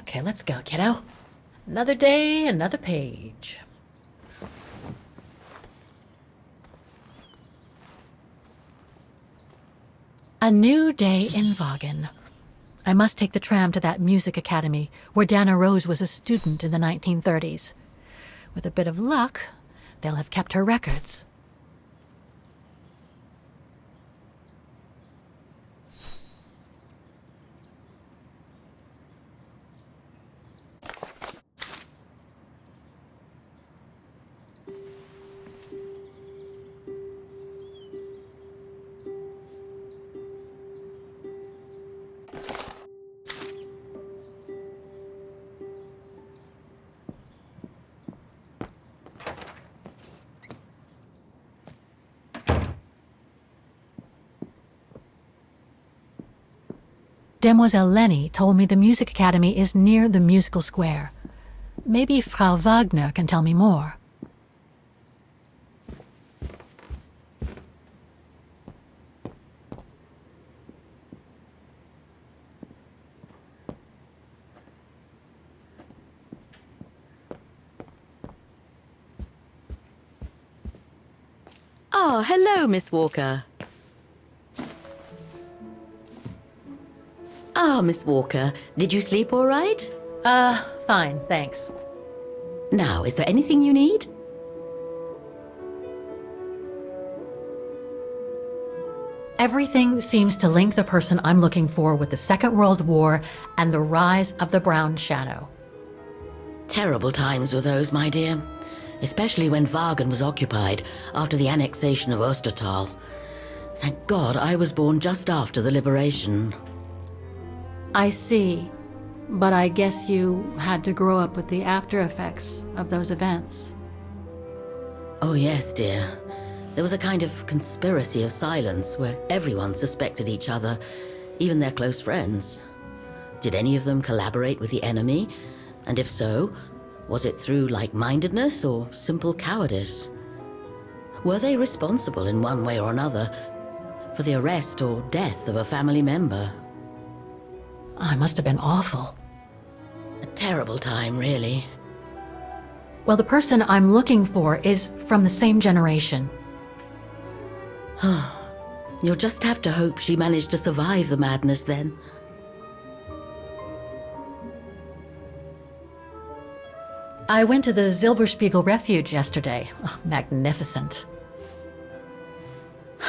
Okay, let's go, kiddo. Another day, another page. A new day in Vaughan. I must take the tram to that music academy where Dana Rose was a student in the 1930s. With a bit of luck, they'll have kept her records. Demoiselle Lenny told me the music academy is near the musical square. Maybe Frau Wagner can tell me more. Oh, hello, Miss Walker. Miss Walker, did you sleep all right? Fine, thanks. Now, is there anything you need? Everything seems to link the person I'm looking for with the Second World War and the rise of the Brown Shadow. Terrible times were those, my dear. Especially when Vaughan was occupied after the annexation of Ostertal. Thank God I was born just after the liberation. I see, but I guess you had to grow up with the after effects of those events. Oh yes, dear. There was a kind of conspiracy of silence where everyone suspected each other, even their close friends. Did any of them collaborate with the enemy? And if so, was it through like-mindedness or simple cowardice? Were they responsible in one way or another for the arrest or death of a family member? I must have been awful. A terrible time, really. Well, the person I'm looking for is from the same generation. You'll just have to hope she managed to survive the madness then. I went to the Silberspiegel Refuge yesterday. Oh, magnificent.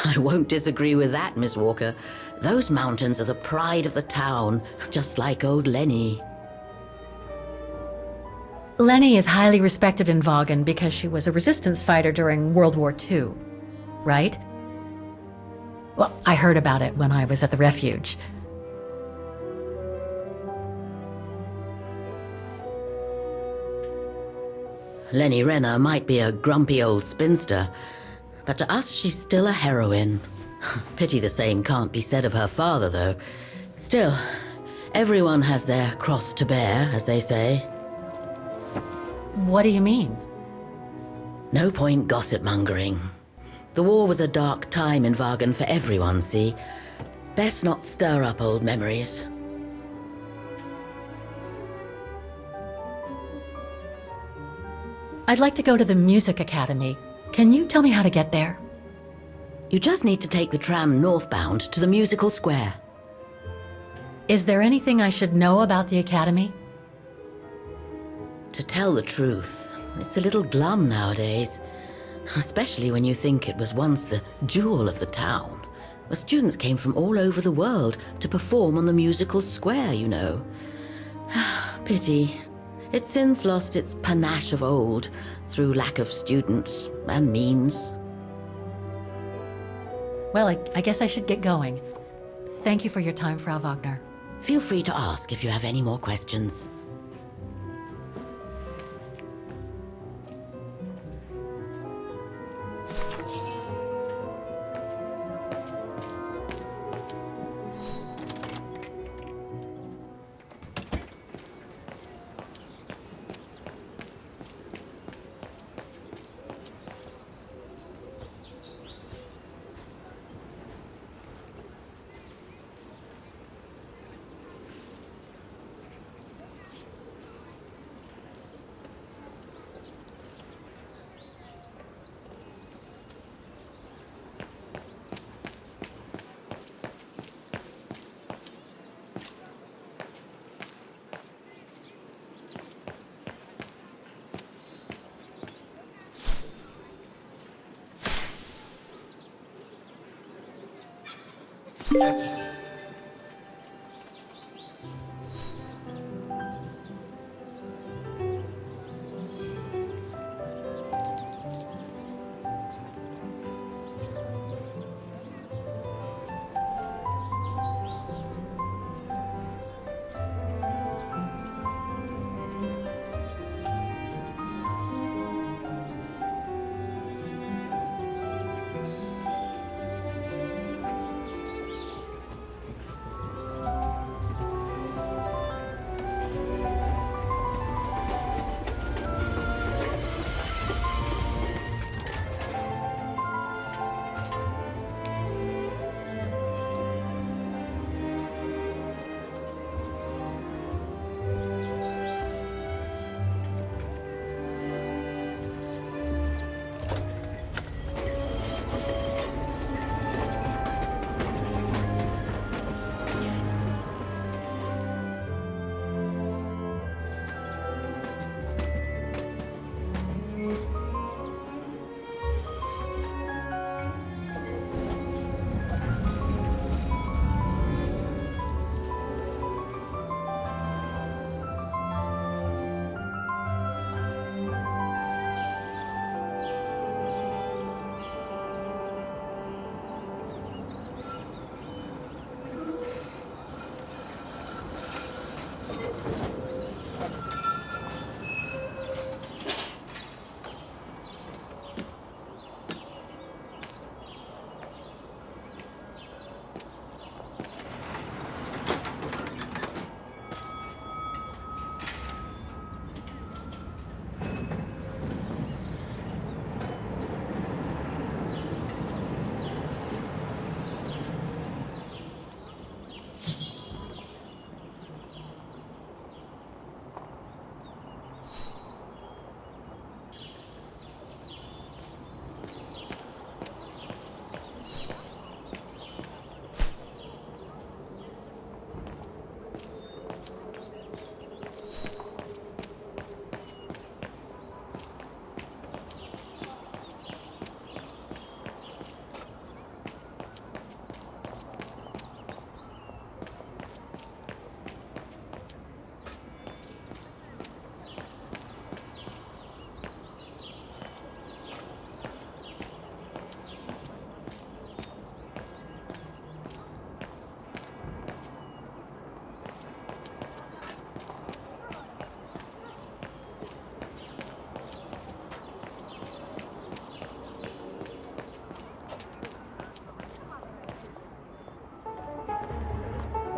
I won't disagree with that, Miss Walker. Those mountains are the pride of the town, just like old Lenny. Lenny is highly respected in Vaughan because she was a resistance fighter during World War II, right? Well, I heard about it when I was at the refuge. Lenny Renner might be a grumpy old spinster, but to us she's still a heroine. Pity the same can't be said of her father, though. Still, everyone has their cross to bear, as they say. What do you mean? No point gossip-mongering. The war was a dark time in Vaughan for everyone, see? Best not stir up old memories. I'd like to go to the music academy. Can you tell me how to get there? You just need to take the tram northbound to the musical square. Is there anything I should know about the academy? To tell the truth, it's a little glum nowadays. Especially when you think it was once the jewel of the town, where students came from all over the world to perform on the musical square, you know. Pity. It's since lost its panache of old through lack of students and means. Well, I guess I should get going. Thank you for your time, Frau Wagner. Feel free to ask if you have any more questions.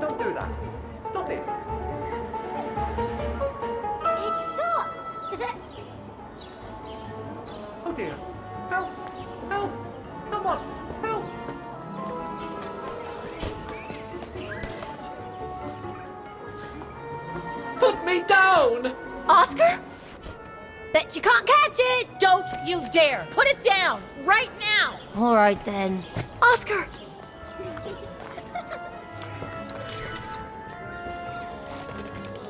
Don't do that. Stop it. Oh dear. Help! Help! Someone! Help! Put me down! Oscar? Bet you can't catch it! Don't you dare! Put it down! Right now! All right then. Oscar!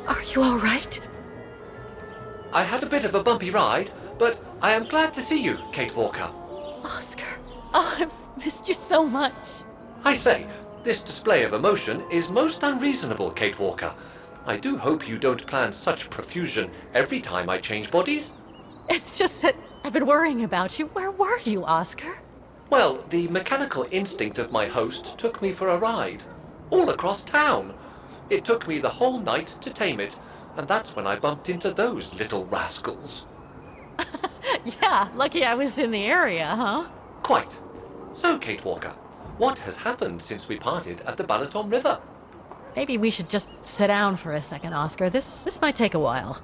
Are you all right? I had a bit of a bumpy ride, but I am glad to see you, Kate Walker. Oscar. Oh, I've missed you so much. I say, this display of emotion is most unreasonable, Kate Walker. I do hope you don't plan such profusion every time I change bodies. It's just that I've been worrying about you. Where were you, Oscar? Well, the mechanical instinct of my host took me for a ride, all across town. It took me the whole night to tame it, and that's when I bumped into those little rascals. Yeah, lucky I was in the area, huh? Quite. So, Kate Walker, what has happened since we parted at the Balaton River? Maybe we should just sit down for a second, Oscar. This might take a while.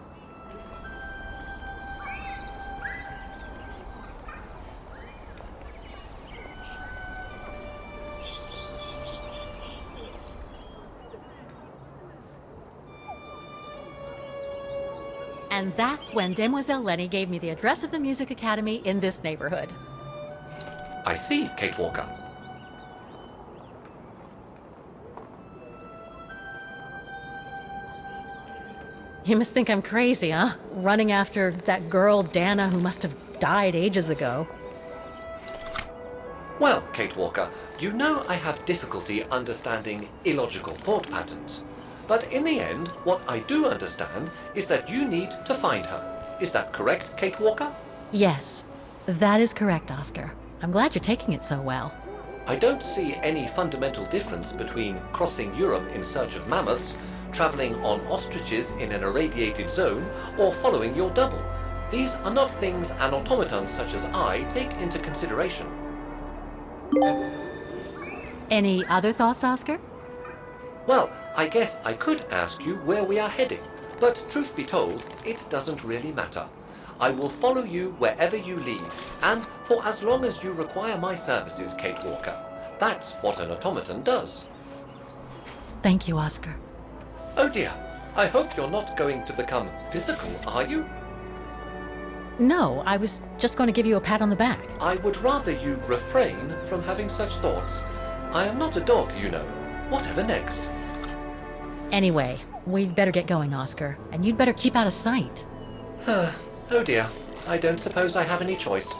And that's when Demoiselle Lenny gave me the address of the Music Academy in this neighborhood. I see, Kate Walker. You must think I'm crazy, huh? Running after that girl, Dana, who must have died ages ago. Well, Kate Walker, you know I have difficulty understanding illogical thought patterns. But in the end, what I do understand is that you need to find her. Is that correct, Kate Walker? Yes, that is correct, Oscar. I'm glad you're taking it so well. I don't see any fundamental difference between crossing Europe in search of mammoths, travelling on ostriches in an irradiated zone, or following your double. These are not things an automaton such as I take into consideration. Any other thoughts, Oscar? Well, I guess I could ask you where we are heading, but truth be told, it doesn't really matter. I will follow you wherever you lead, and for as long as you require my services, Kate Walker. That's what an automaton does. Thank you, Oscar. Oh dear, I hope you're not going to become physical, are you? No, I was just going to give you a pat on the back. I would rather you refrain from having such thoughts. I am not a dog, you know. Whatever next? Anyway, we'd better get going, Oscar, and you'd better keep out of sight. Oh dear, I don't suppose I have any choice.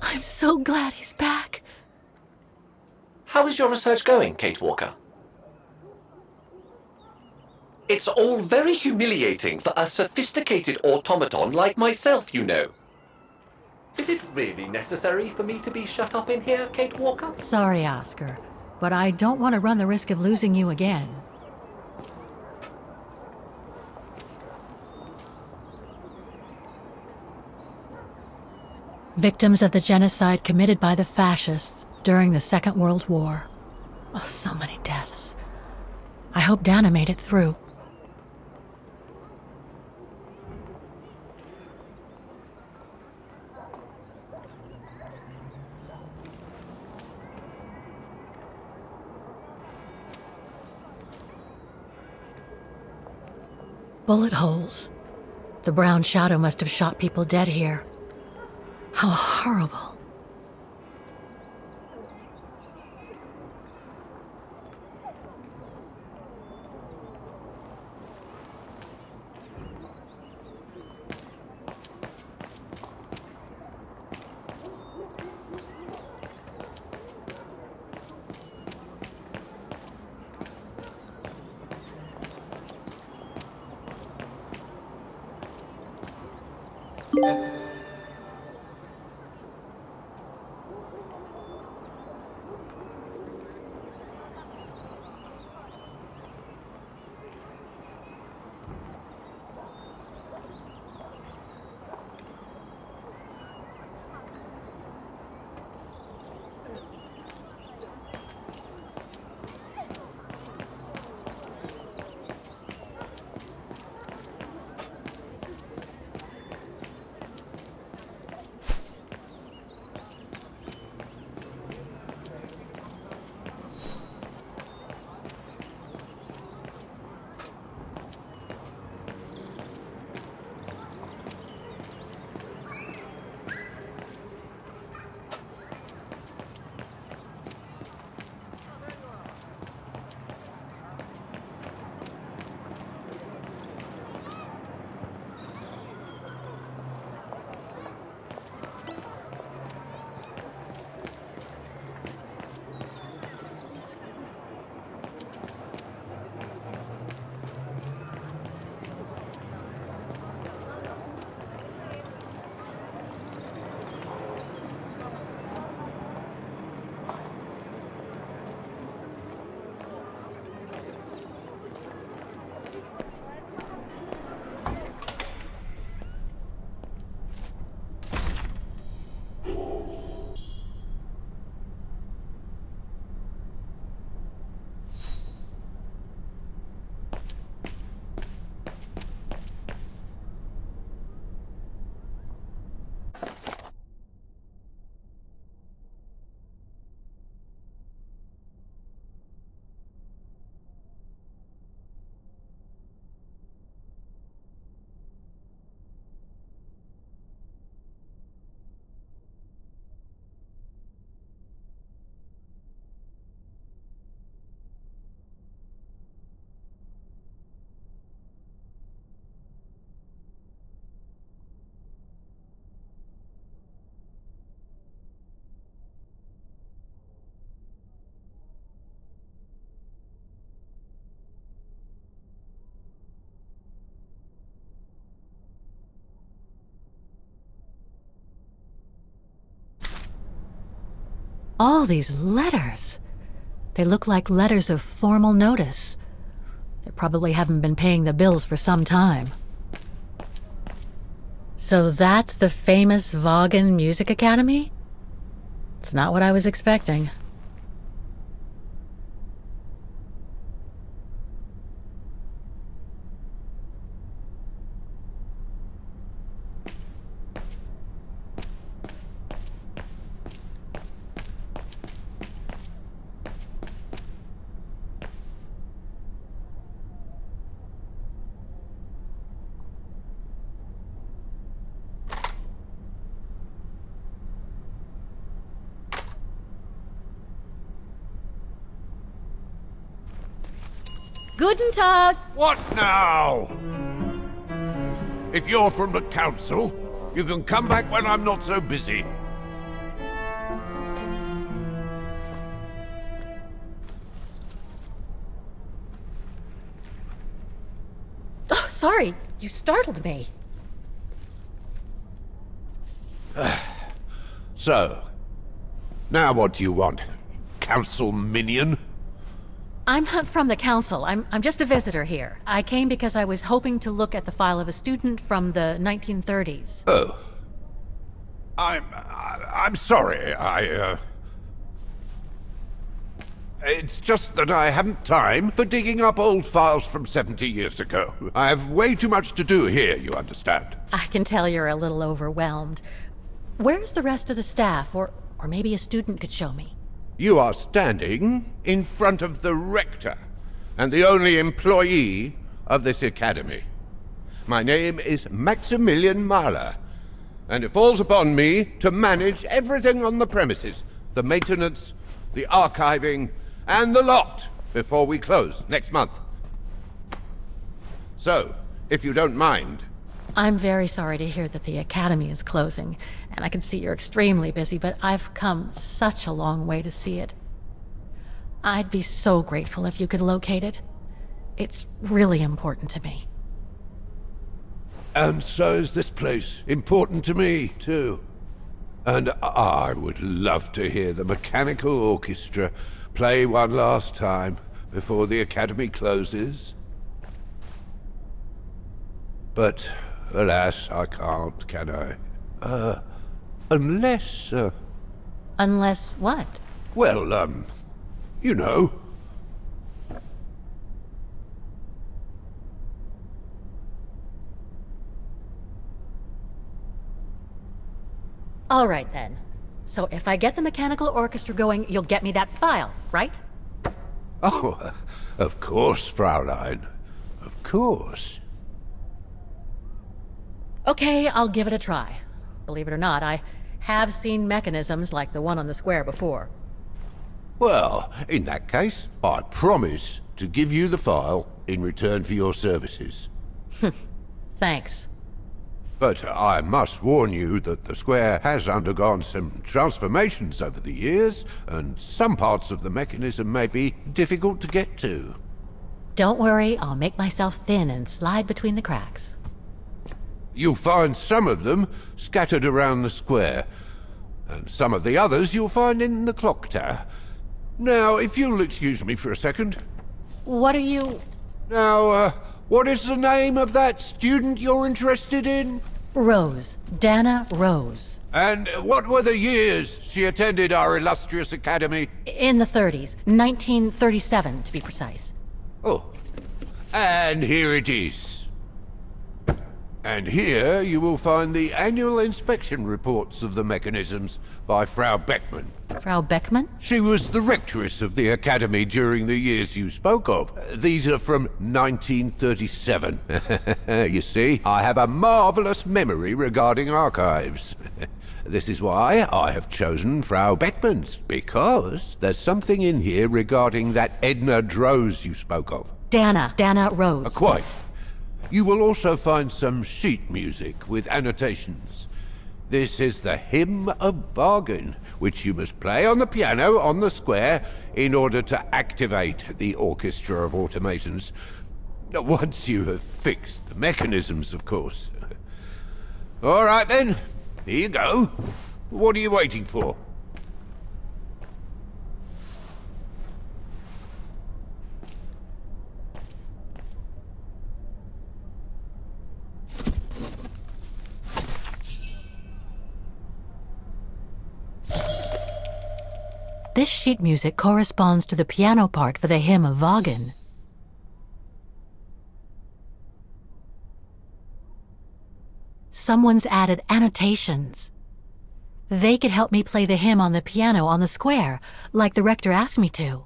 I'm so glad he's back. How is your research going, Kate Walker? It's all very humiliating for a sophisticated automaton like myself, you know. Is it really necessary for me to be shut up in here, Kate Walker? Sorry, Oscar, but I don't want to run the risk of losing you again. Victims of the genocide committed by the fascists during the Second World War. Oh, so many deaths. I hope Dana made it through. Bullet holes. The brown shadow must have shot people dead here. How horrible. All these letters. They look like letters of formal notice. They probably haven't been paying the bills for some time. So that's the famous Vaughan Music Academy? It's not what I was expecting. Guten Tag! What now? If you're from the council, you can come back when I'm not so busy. Oh, sorry, you startled me. So, now what do you want, council minion? I'm not from the council. I'm just a visitor here. I came because I was hoping to look at the file of a student from the 1930s. Oh. I'm sorry, It's just that I haven't time for digging up old files from 70 years ago. I have way too much to do here, you understand. I can tell you're a little overwhelmed. Where's the rest of the staff? Or maybe a student could show me. You are standing in front of the rector and the only employee of this academy. My name is Maximilian Mahler, and it falls upon me to manage everything on the premises, the maintenance, the archiving, and the lot before we close next month. So, if you don't mind... I'm very sorry to hear that the academy is closing, and I can see you're extremely busy, but I've come such a long way to see it. I'd be so grateful if you could locate it. It's really important to me. And so is this place important to me, too. And I would love to hear the mechanical orchestra play one last time before the academy closes. But, alas, I can't, can I? Unless, Unless what? well, you know. All right, then. So if I get the mechanical orchestra going, you'll get me that file, right? Oh, of course, Fraulein. Of course. Okay, I'll give it a try. Believe it or not, I have seen mechanisms like the one on the square before. Well, in that case, I promise to give you the file in return for your services. Thanks. But I must warn you that the square has undergone some transformations over the years, and some parts of the mechanism may be difficult to get to. Don't worry, I'll make myself thin and slide between the cracks. You'll find some of them scattered around the square, and some of the others you'll find in the clock tower. Now, if you'll excuse me for a second. What are you... Now, what is the name of that student you're interested in? Rose. Dana Rose. And what were the years she attended our illustrious academy? In the 30s. 1937, to be precise. Oh, and here it is. And here you will find the annual inspection reports of the mechanisms by Frau Beckmann. Frau Beckmann? She was the rectress of the academy during the years you spoke of. These are from 1937. You see, I have a marvelous memory regarding archives. This is why I have chosen Frau Beckmann's, because there's something in here regarding that Edna Droz you spoke of. Dana Rose. Quite. You will also find some sheet music with annotations. This is the Hymn of Vaughan, which you must play on the piano on the square in order to activate the orchestra of automatons. Once you have fixed the mechanisms, of course. All right then, here you go. What are you waiting for? This sheet music corresponds to the piano part for the hymn of Wagen. Someone's added annotations. They could help me play the hymn on the piano on the square, like the rector asked me to.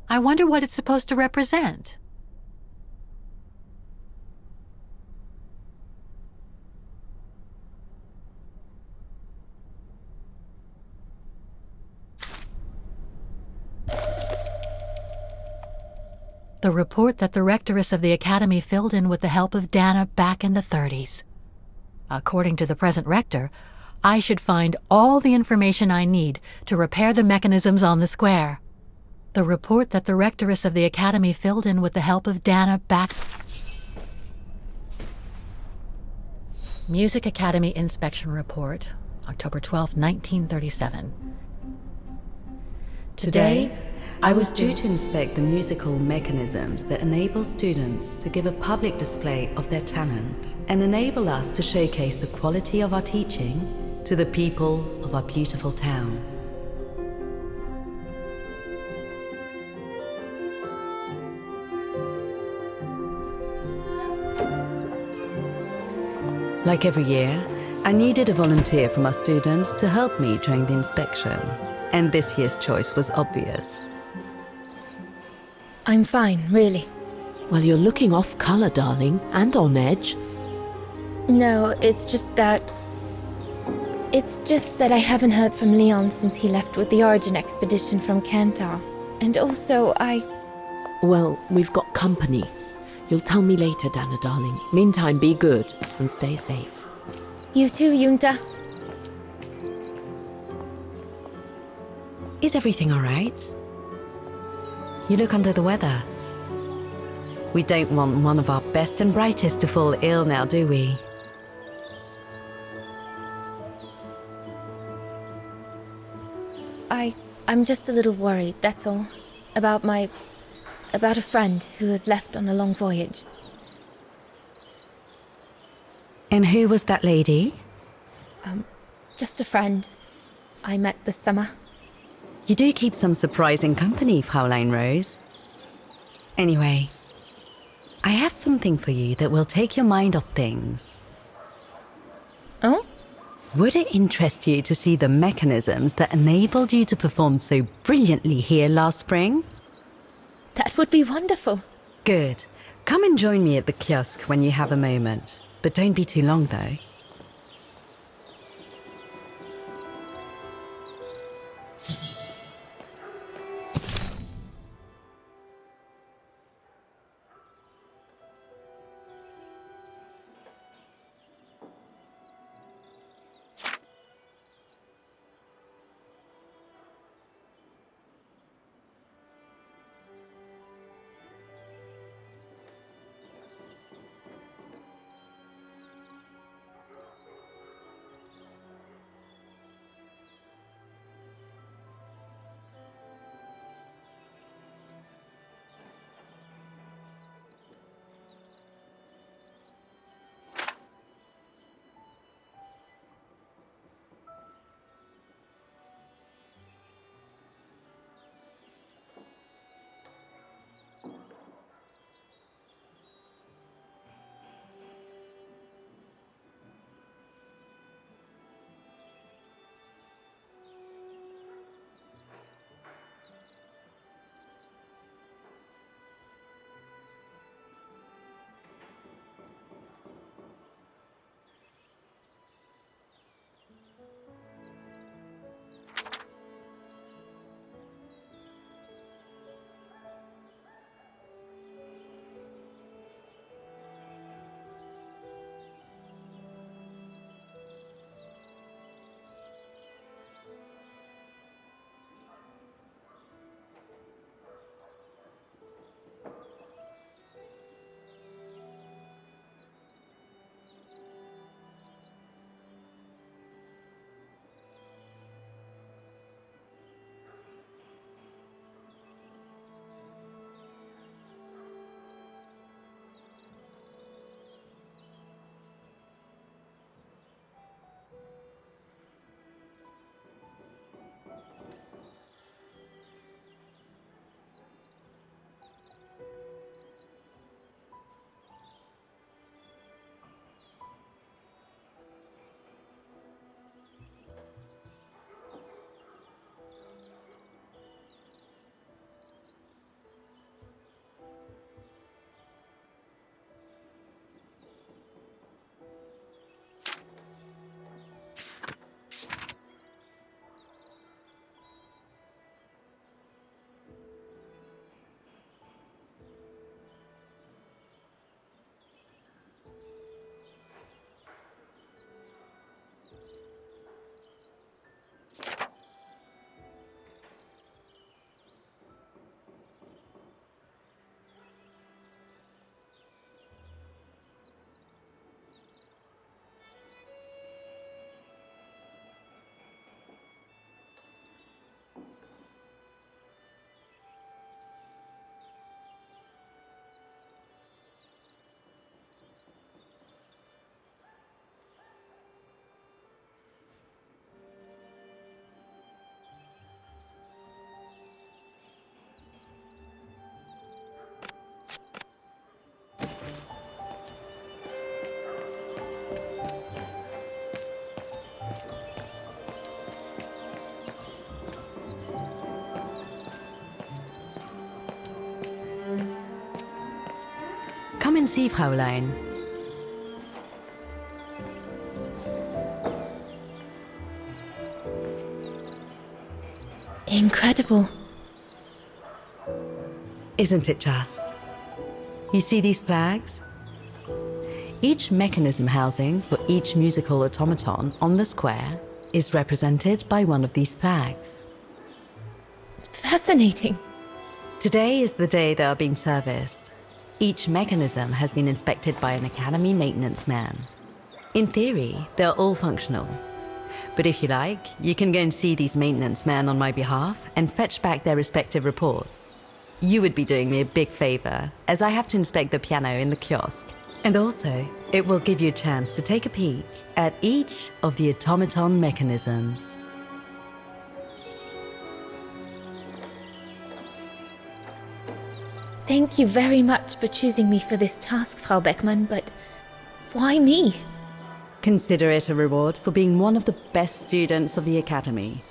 I wonder what it's supposed to represent. The report that the rectoress of the academy filled in with the help of Dana back in the 30s. According to the present rector, I should find all the information I need to repair the mechanisms on the square. The report that the rectoress of the academy filled in with the help of Dana back... Music Academy Inspection Report, October 12, 1937. Today, I was due to inspect the musical mechanisms that enable students to give a public display of their talent and enable us to showcase the quality of our teaching to the people of our beautiful town. Like every year, I needed a volunteer from our students to help me during the inspection, and this year's choice was obvious. I'm fine, really. Well, you're looking off colour, darling, and on edge. No, it's just that I haven't heard from Leon since he left with the Origin expedition from Kantar. And also, Well, we've got company. You'll tell me later, Dana, darling. Meantime, be good and stay safe. You too, Yunta. Is everything all right? You look under the weather. We don't want one of our best and brightest to fall ill now, do we? I'm just a little worried, that's all. About a friend who has left on a long voyage. And who was that lady? Just a friend I met this summer. You do keep some surprising company, Fraulein Rose. Anyway, I have something for you that will take your mind off things. Oh? Would it interest you to see the mechanisms that enabled you to perform so brilliantly here last spring? That would be wonderful. Good. Come and join me at the kiosk when you have a moment. But don't be too long, though. Come and see, Fräulein. Incredible. Isn't it just? You see these flags? Each mechanism housing for each musical automaton on the square is represented by one of these flags. Fascinating. Today is the day they are being serviced. Each mechanism has been inspected by an Academy maintenance man. In theory, they're all functional. But if you like, you can go and see these maintenance men on my behalf and fetch back their respective reports. You would be doing me a big favor, as I have to inspect the piano in the kiosk. And also, it will give you a chance to take a peek at each of the automaton mechanisms. Thank you very much for choosing me for this task, Frau Beckmann, but why me? Consider it a reward for being one of the best students of the Academy.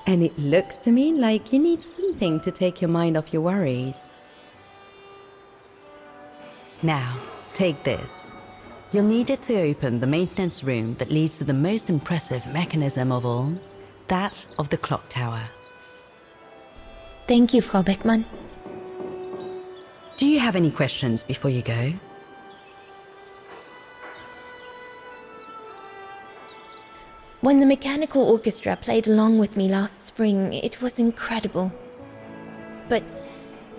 And it looks to me like you need something to take your mind off your worries. Now, take this. You'll need it to open the maintenance room that leads to the most impressive mechanism of all, that of the clock tower. Thank you, Frau Beckmann. Do you have any questions before you go? When the mechanical orchestra played along with me last spring, it was incredible. But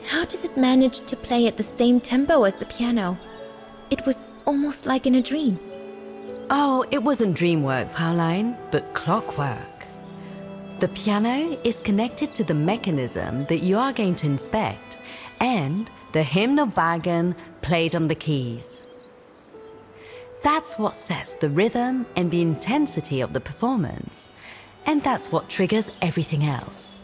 how does it manage to play at the same tempo as the piano? It was almost like in a dream. Oh, it wasn't dream work, Fräulein, but clockwork. The piano is connected to the mechanism that you are going to inspect, and the hymn of Wagen played on the keys. That's what sets the rhythm and the intensity of the performance, and that's what triggers everything else.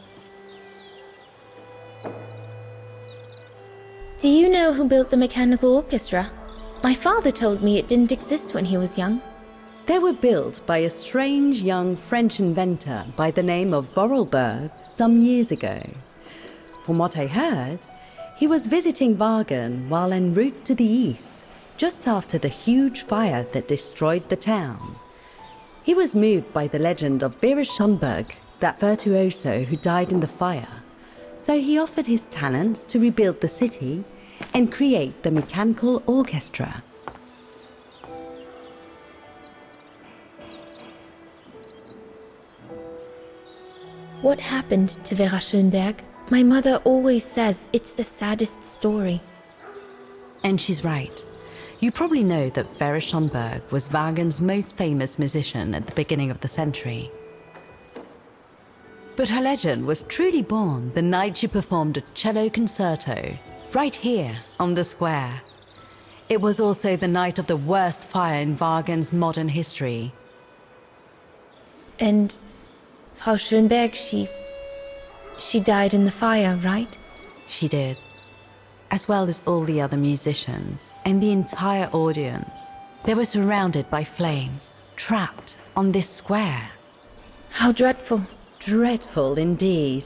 Do you know who built the mechanical orchestra? My father told me it didn't exist when he was young. They were built by a strange young French inventor by the name of Vorarlberg some years ago. From what I heard, he was visiting Wagen while en route to the east, just after the huge fire that destroyed the town. He was moved by the legend of Vera Schönberg, that virtuoso who died in the fire, so he offered his talents to rebuild the city and create the mechanical orchestra. What happened to Vera Schönberg? My mother always says it's the saddest story. And she's right. You probably know that Vera Schönberg was Wagen's most famous musician at the beginning of the century. But her legend was truly born the night she performed a cello concerto, right here on the square. It was also the night of the worst fire in Wagen's modern history. And Frau Schönberg, she died in the fire, right? She did. As well as all the other musicians and the entire audience. They were surrounded by flames, trapped on this square. How dreadful. Dreadful indeed.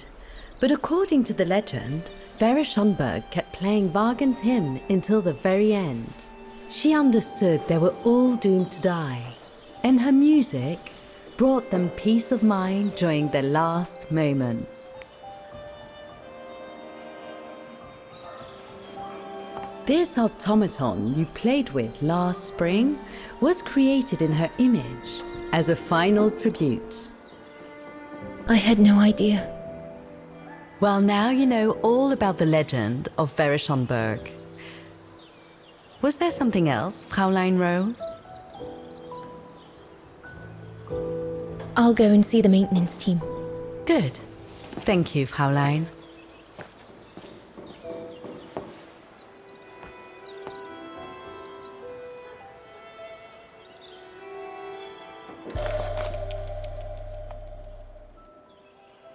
But according to the legend, Vera Schönberg kept playing Wagen's hymn until the very end. She understood they were all doomed to die, and her music brought them peace of mind during their last moments. This automaton you played with last spring was created in her image as a final tribute. I had no idea. Well, now you know all about the legend of Vera Schönberg. Was there something else, Fräulein Rose? I'll go and see the maintenance team. Good. Thank you, Fräulein.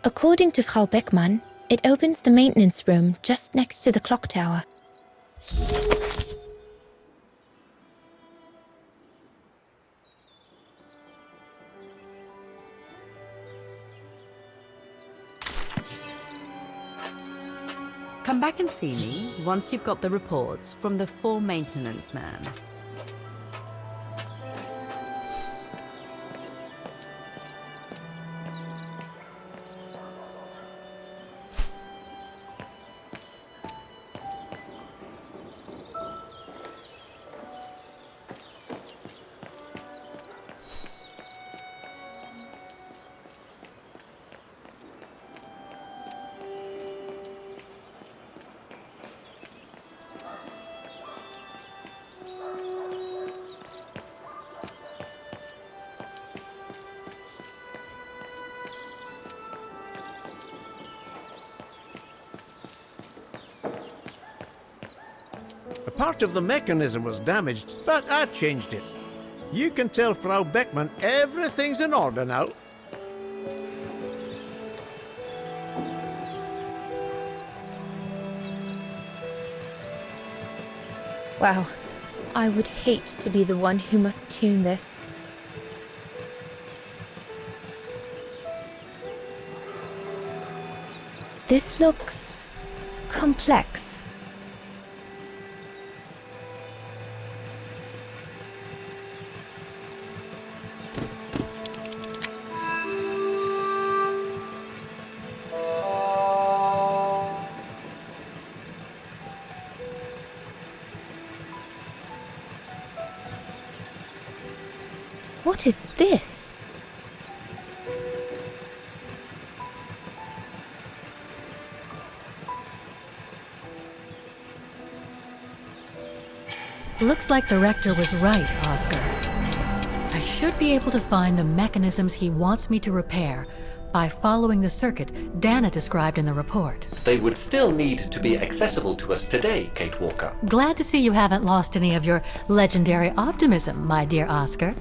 According to Frau Beckmann, it opens the maintenance room just next to the clock tower. Come back and see me once you've got the reports from the 4 maintenance man. A part of the mechanism was damaged, but I changed it. You can tell Frau Beckmann everything's in order now. Wow, I would hate to be the one who must tune this. This looks complex. What is this? Looks like the rector was right, Oscar. I should be able to find the mechanisms he wants me to repair by following the circuit Dana described in the report. They would still need to be accessible to us today, Kate Walker. Glad to see you haven't lost any of your legendary optimism, my dear Oscar.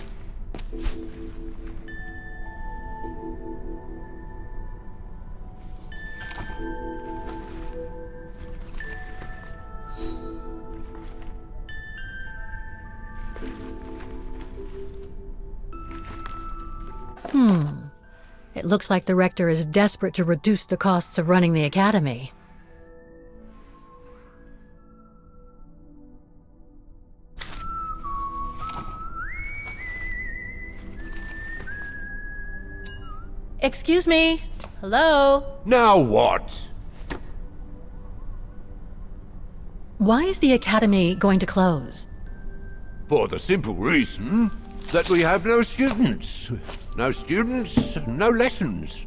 It looks like the rector is desperate to reduce the costs of running the academy. Excuse me? Hello? Now what? Why is the academy going to close? For the simple reason that we have no students. No students, no lessons.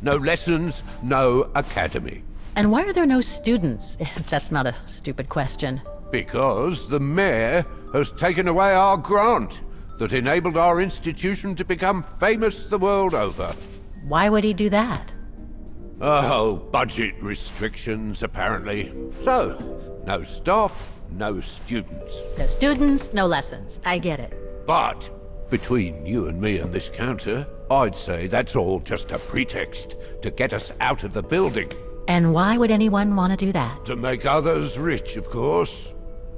No lessons, no academy. And why are there no students? That's not a stupid question. Because the mayor has taken away our grant that enabled our institution to become famous the world over. Why would he do that? Oh, budget restrictions, apparently. So, no staff, no students. No students, no lessons. I get it. But between you and me and this counter, I'd say that's all just a pretext to get us out of the building. And why would anyone want to do that? To make others rich, of course.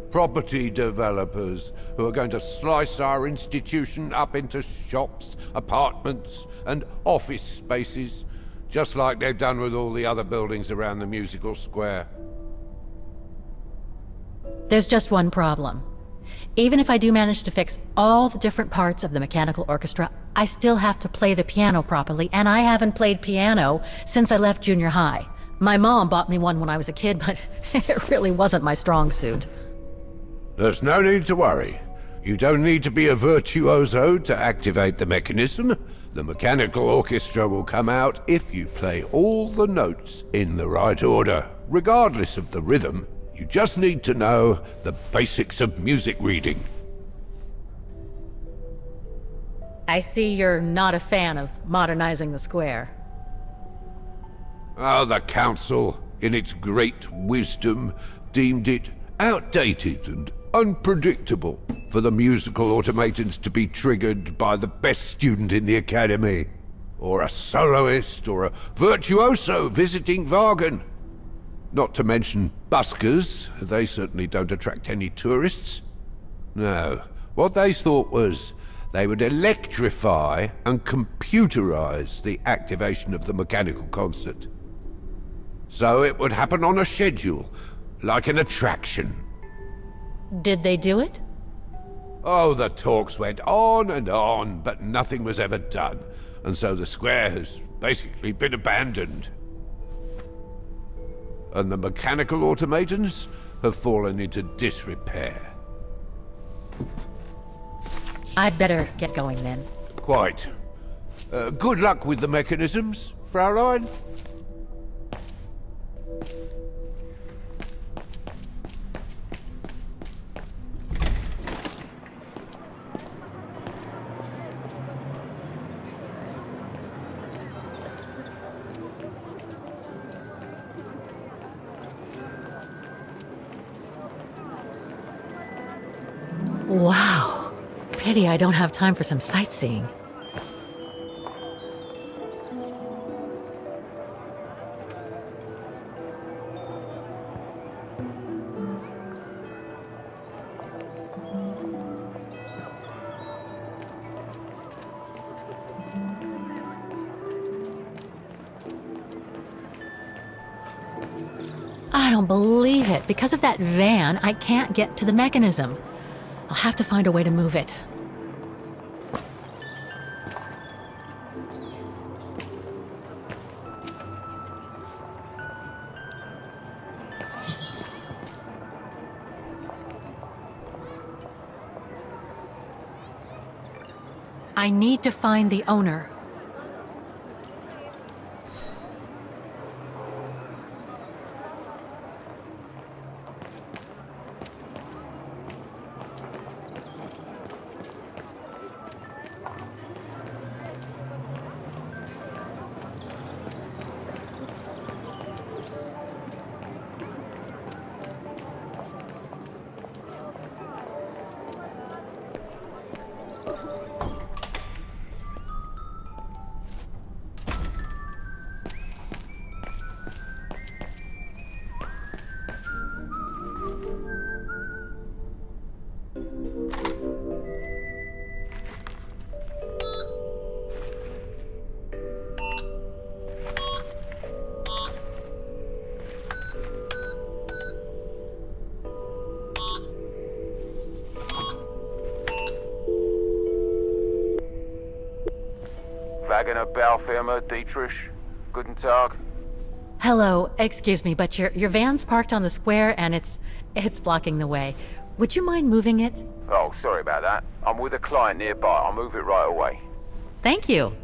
Property developers who are going to slice our institution up into shops, apartments, and office spaces, just like they've done with all the other buildings around the musical square. There's just one problem. Even if I do manage to fix all the different parts of the mechanical orchestra, I still have to play the piano properly, and I haven't played piano since I left junior high. My mom bought me one when I was a kid, but it really wasn't my strong suit. There's no need to worry. You don't need to be a virtuoso to activate the mechanism. The mechanical orchestra will come out if you play all the notes in the right order, regardless of the rhythm. You just need to know the basics of music reading. I see you're not a fan of modernizing the square. Oh, the council, in its great wisdom, deemed it outdated and unpredictable for the musical automatons to be triggered by the best student in the academy, or a soloist, or a virtuoso visiting Wagen. Not to mention buskers. They certainly don't attract any tourists. No, what they thought was they would electrify and computerize the activation of the mechanical concert. So it would happen on a schedule, like an attraction. Did they do it? Oh, the talks went on, but nothing was ever done. And so the square has basically been abandoned. And the mechanical automatons have fallen into disrepair. I'd better get going then. Quite. Good luck with the mechanisms, Fraulein. Wow. Pity I don't have time for some sightseeing. I don't believe it. Because of that van, I can't get to the mechanism. I'll have to find a way to move it. I need to find the owner. Wagener Baufirma, Dietrich. Guten Tag. Hello, excuse me, but your van's parked on the square and it's blocking the way. Would you mind moving it? Oh, sorry about that. I'm with a client nearby. I'll move it right away. Thank you.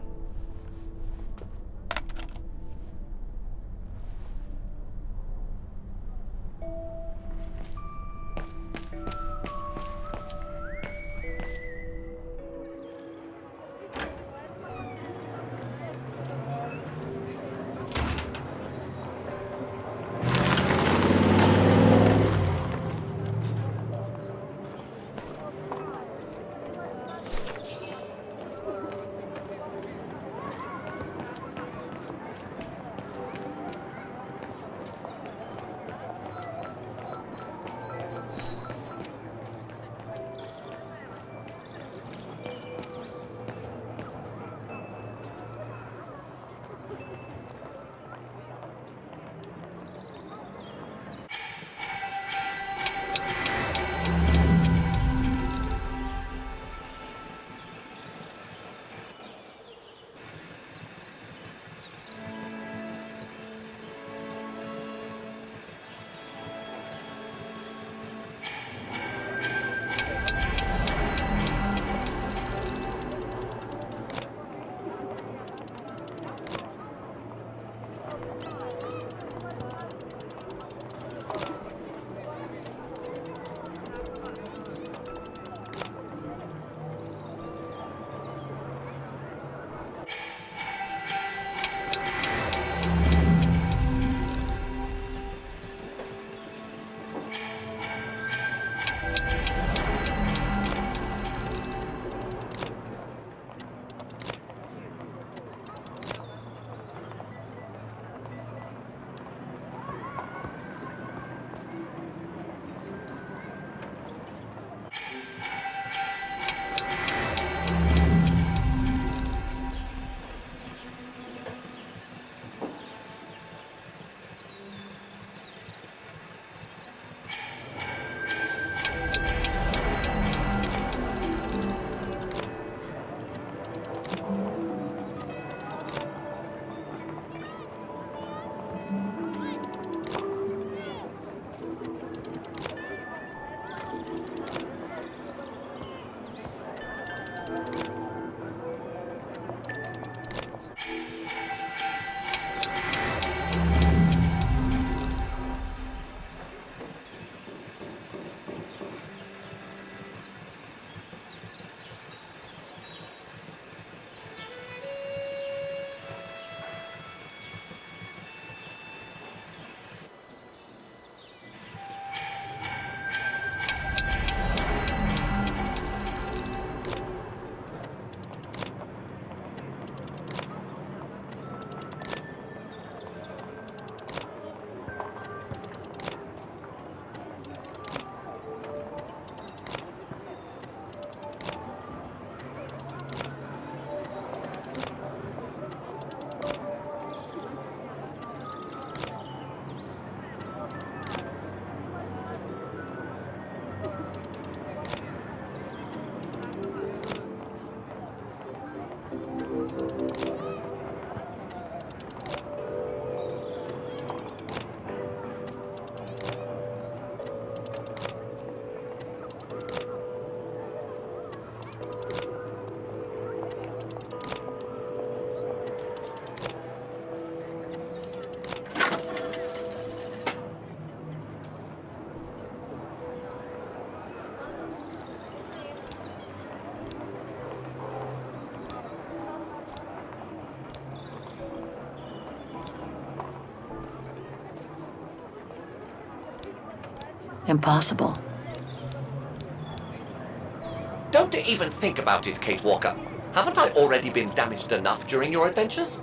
Impossible. Don't even think about it, Kate Walker. Haven't I already been damaged enough during your adventures?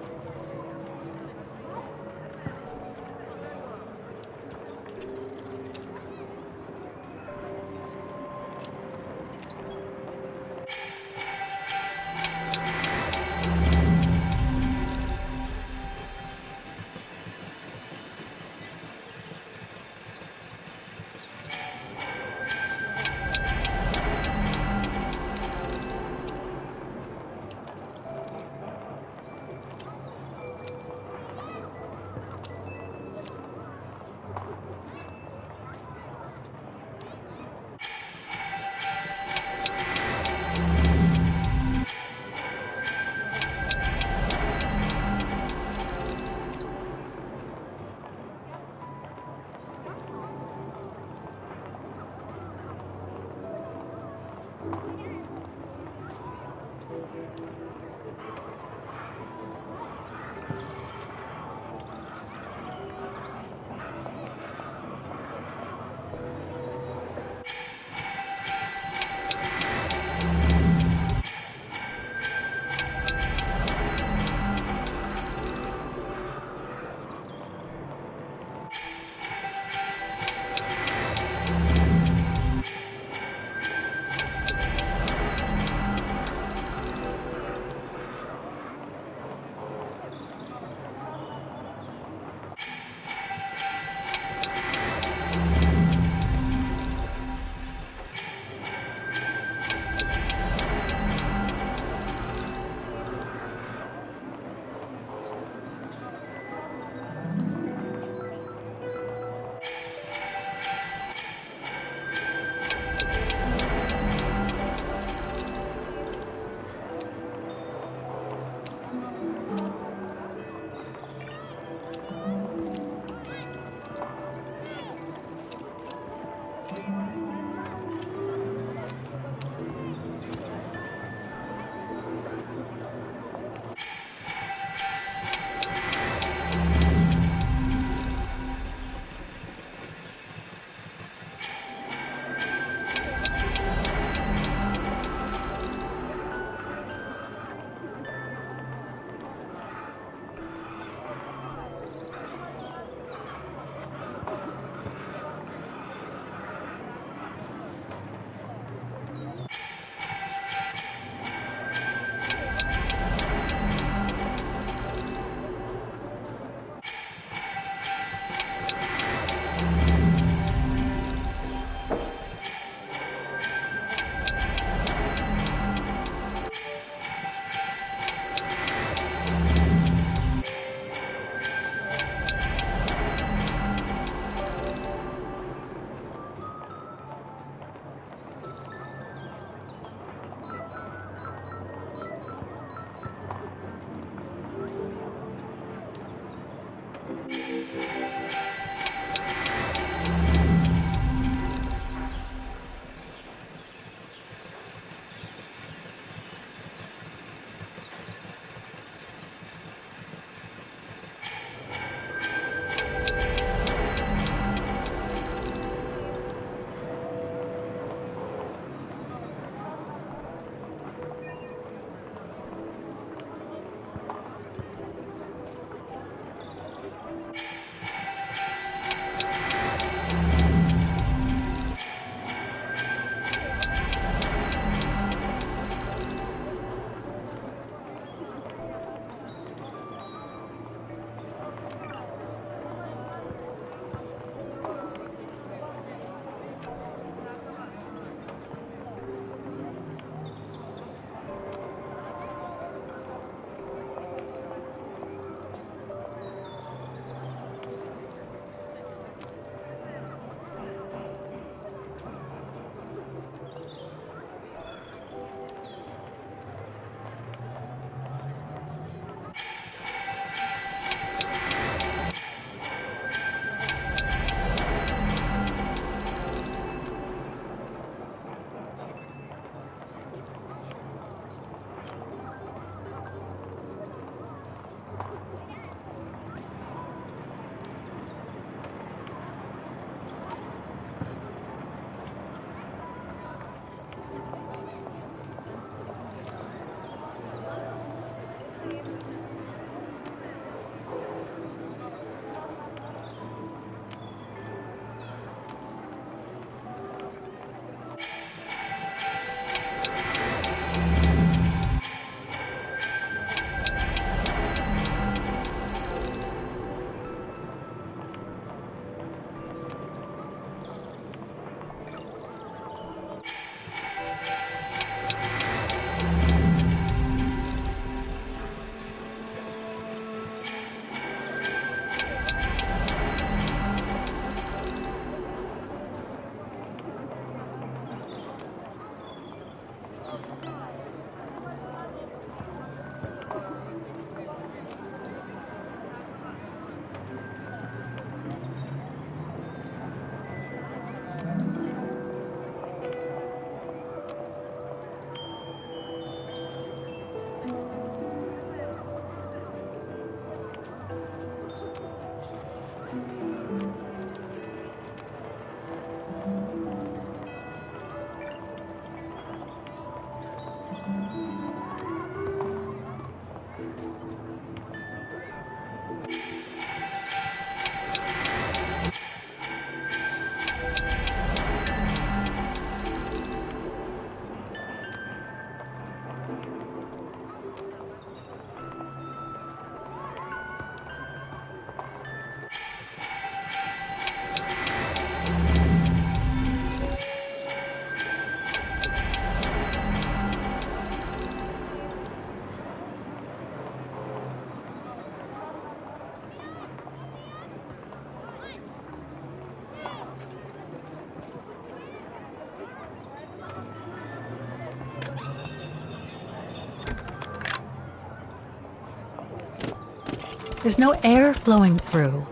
There's no air flowing through.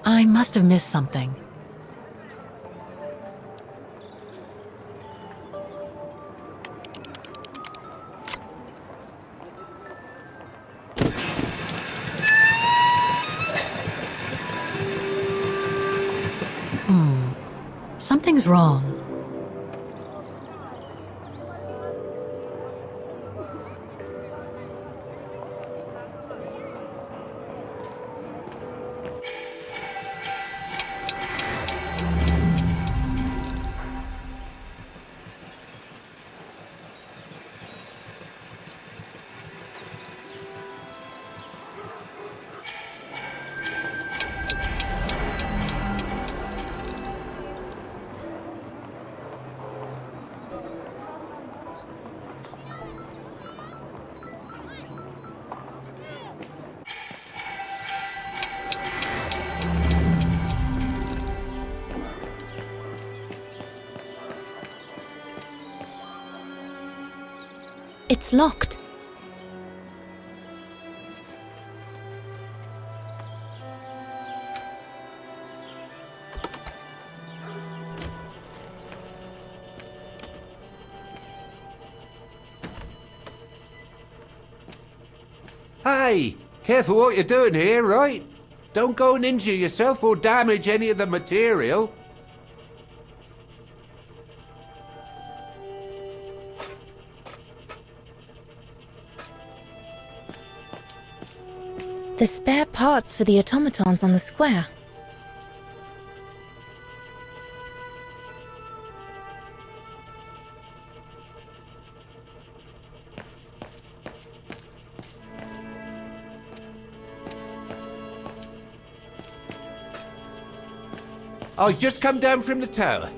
I must have missed something. Something's wrong. It's locked. Hey, careful what you're doing here, right? Don't go and injure yourself or damage any of the material. The spare parts for the automatons on the square. I just come down from the tower.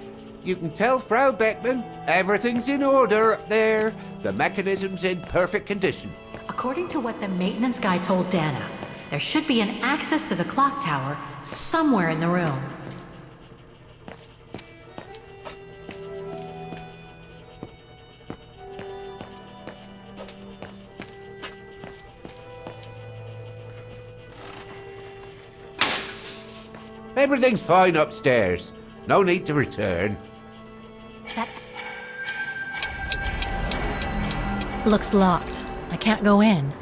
You can tell Frau Beckman everything's in order up there. The mechanism's in perfect condition. According to what the maintenance guy told Dana, there should be an access to the clock tower somewhere in the room. Everything's fine upstairs. No need to return. That looks locked. I can't go in.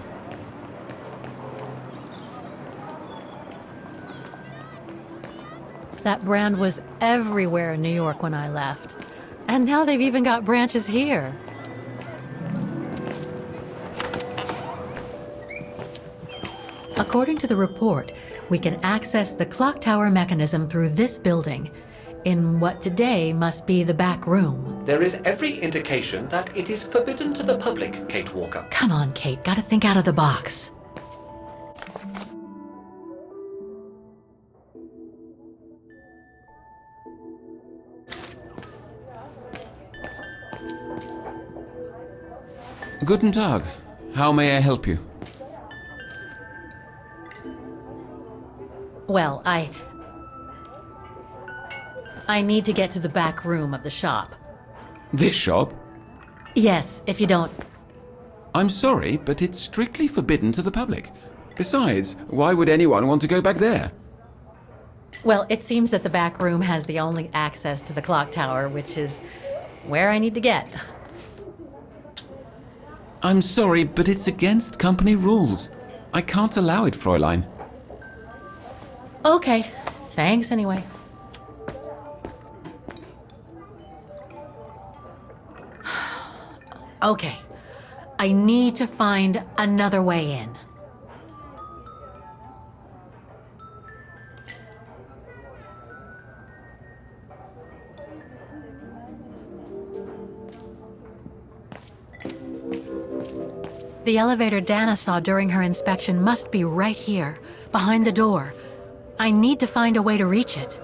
That brand was everywhere in New York when I left. And now they've even got branches here. According to the report, we can access the clock tower mechanism through this building, in what today must be the back room. There is every indication that it is forbidden to the public, Kate Walker. Come on, Kate, gotta think out of the box. Guten Tag. How may I help you? Well, I need to get to the back room of the shop. This shop? Yes, if you don't... I'm sorry, but it's strictly forbidden to the public. Besides, why would anyone want to go back there? Well, it seems that the back room has the only access to the clock tower, which is where I need to get. I'm sorry, but it's against company rules. I can't allow it, Fräulein. Okay, thanks anyway. Okay, I need to find another way in. The elevator Dana saw during her inspection must be right here, behind the door. I need to find a way to reach it.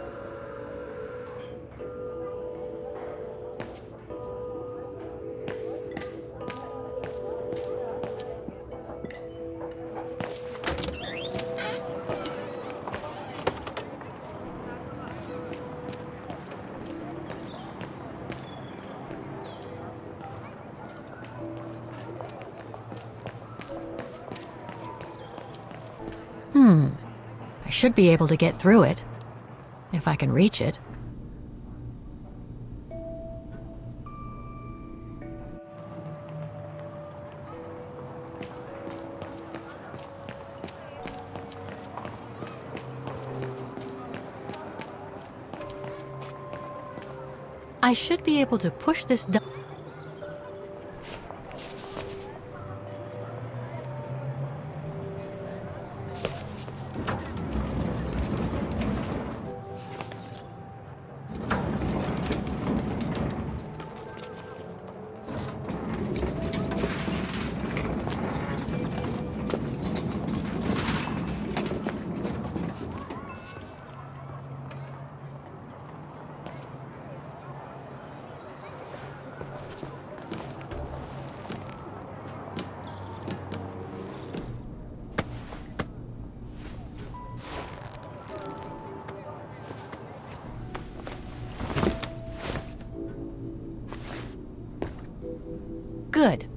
should be able to get through it, if I can reach it. I should be able to push this down. Good.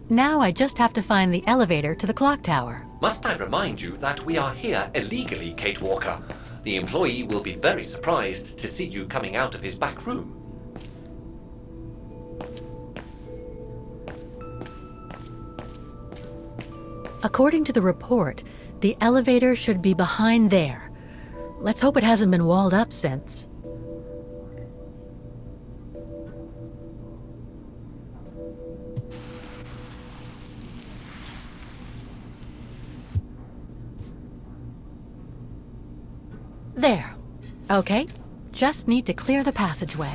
Now I just have to find the elevator to the clock tower. Must I remind you that we are here illegally, Kate Walker? The employee will be very surprised to see you coming out of his back room. According to the report, the elevator should be behind there. Let's hope it hasn't been walled up since. There. Okay, just need to clear the passageway.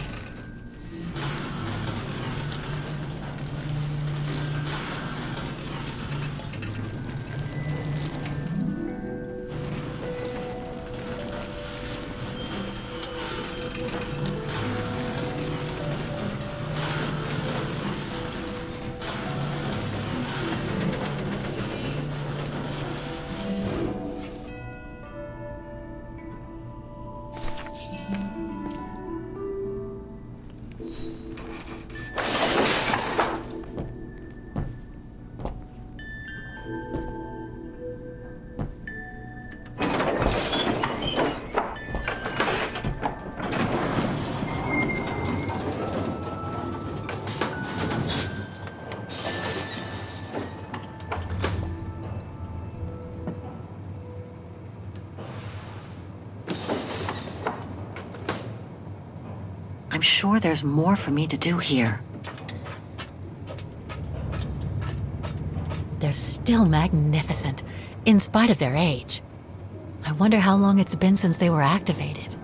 I'm sure there's more for me to do here. They're still magnificent, in spite of their age. I wonder how long it's been since they were activated.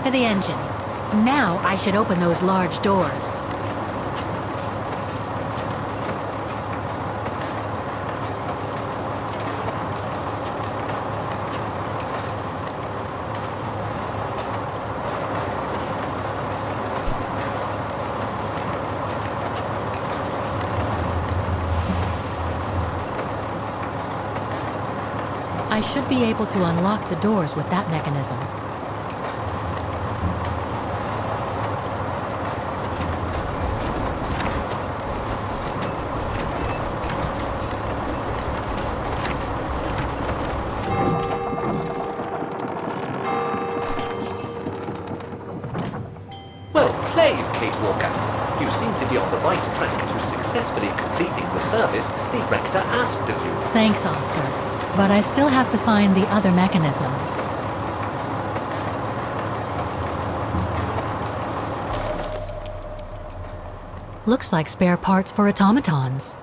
For the engine. Now I should open those large doors. I should be able to unlock the doors with that mechanism. Well played, Kate Walker. You seem to be on the right track to successfully completing the service the rector asked of you. Thanks, Oscar. But I still have to find the other mechanisms. Looks like spare parts for automatons.